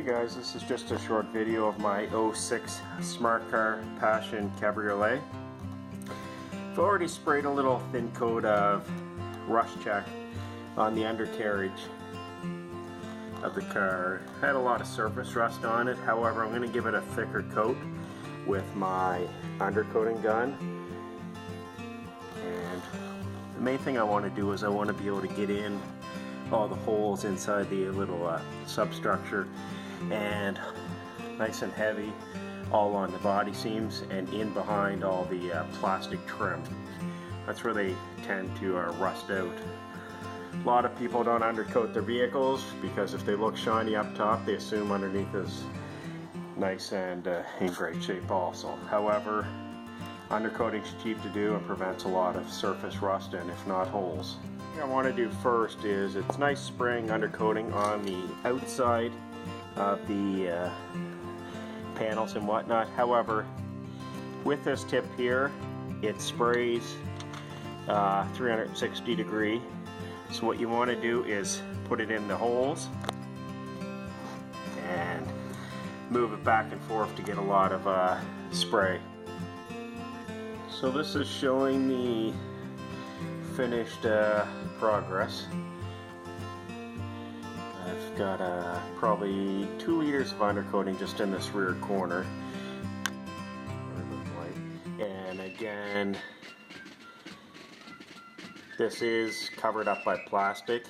guys, this is just a short video of my '06 Smart Car Passion Cabriolet. I've already sprayed a little thin coat of rust check on the undercarriage of the car. Had a lot of surface rust on it, however I'm going to give it a thicker coat with my undercoating gun. And the main thing I want to do is I want to be able to get in all the holes inside the little substructure, and nice and heavy all on the body seams and in behind all the plastic trim. That's where they tend to rust out. A lot of people don't undercoat their vehicles because if they look shiny up top, they assume underneath is nice and in great shape also. However, undercoating is cheap to do and prevents a lot of surface rust and if not holes. What I want to do first is it's nice spraying undercoating on the outside of the panels and whatnot. However, with this tip here, it sprays 360 degree. So what you want to do is put it in the holes and move it back and forth to get a lot of spray. So this is showing the finished progress. I've got probably 2 liters of undercoating just in this rear corner. And again, this is covered up by plastic.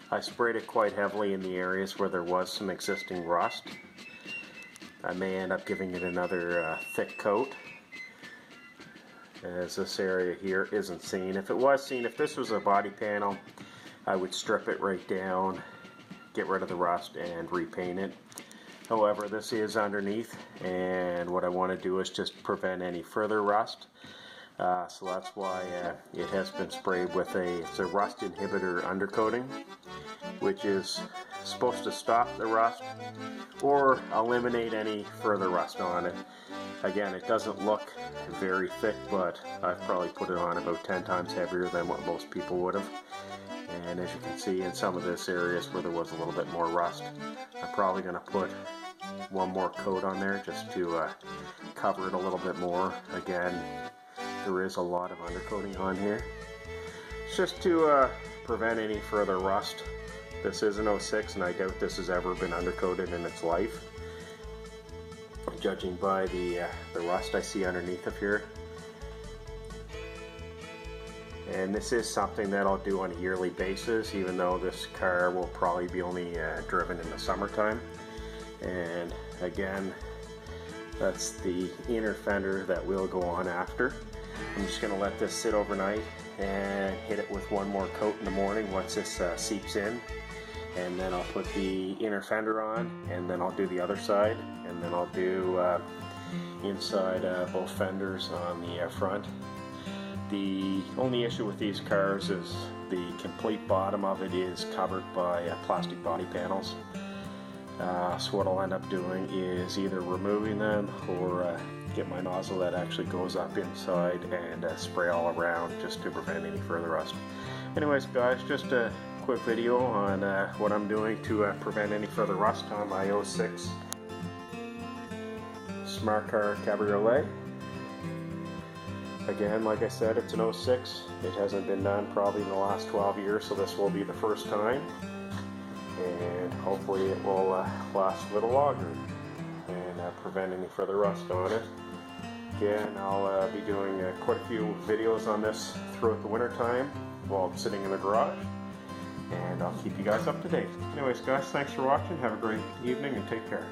I sprayed it quite heavily in the areas where there was some existing rust. I may end up giving it another thick coat, as this area here isn't seen. If it was seen, if this was a body panel, I would strip it right down, get rid of the rust and repaint it. However, this is underneath, and what I want to do is just prevent any further rust. So that's why it has been sprayed with it's a rust inhibitor undercoating, which is supposed to stop the rust or eliminate any further rust on it. Again, it doesn't look very thick, but I've probably put it on about 10 times heavier than what most people would have. And as you can see, in some of this areas where there was a little bit more rust, I'm probably going to put one more coat on there just to cover it a little bit more. Again, there is a lot of undercoating on here. It's just to prevent any further rust. This is an '06 and I doubt this has ever been undercoated in its life, judging by the rust I see underneath of here. And this is something that I'll do on a yearly basis, even though this car will probably be only driven in the summertime. And again, that's the inner fender that will go on after. I'm just going to let this sit overnight and hit it with one more coat in the morning once this seeps in. And then I'll put the inner fender on, and then I'll do the other side, and then I'll do inside both fenders on the front. The only issue with these cars is the complete bottom of it is covered by plastic body panels. So what I'll end up doing is either removing them or get my nozzle that actually goes up inside and spray all around just to prevent any further rust. Anyways guys, just a quick video on what I'm doing to prevent any further rust on my '06 Smart Car Cabriolet. Again, like I said, it's an '06. It hasn't been done probably in the last 12 years, so this will be the first time. And hopefully it will last a little longer and prevent any further rust on it. Again, I'll be doing quite a few videos on this throughout the winter time while I'm sitting in the garage, and I'll keep you guys up to date. Anyways guys, thanks for watching, have a great evening and take care.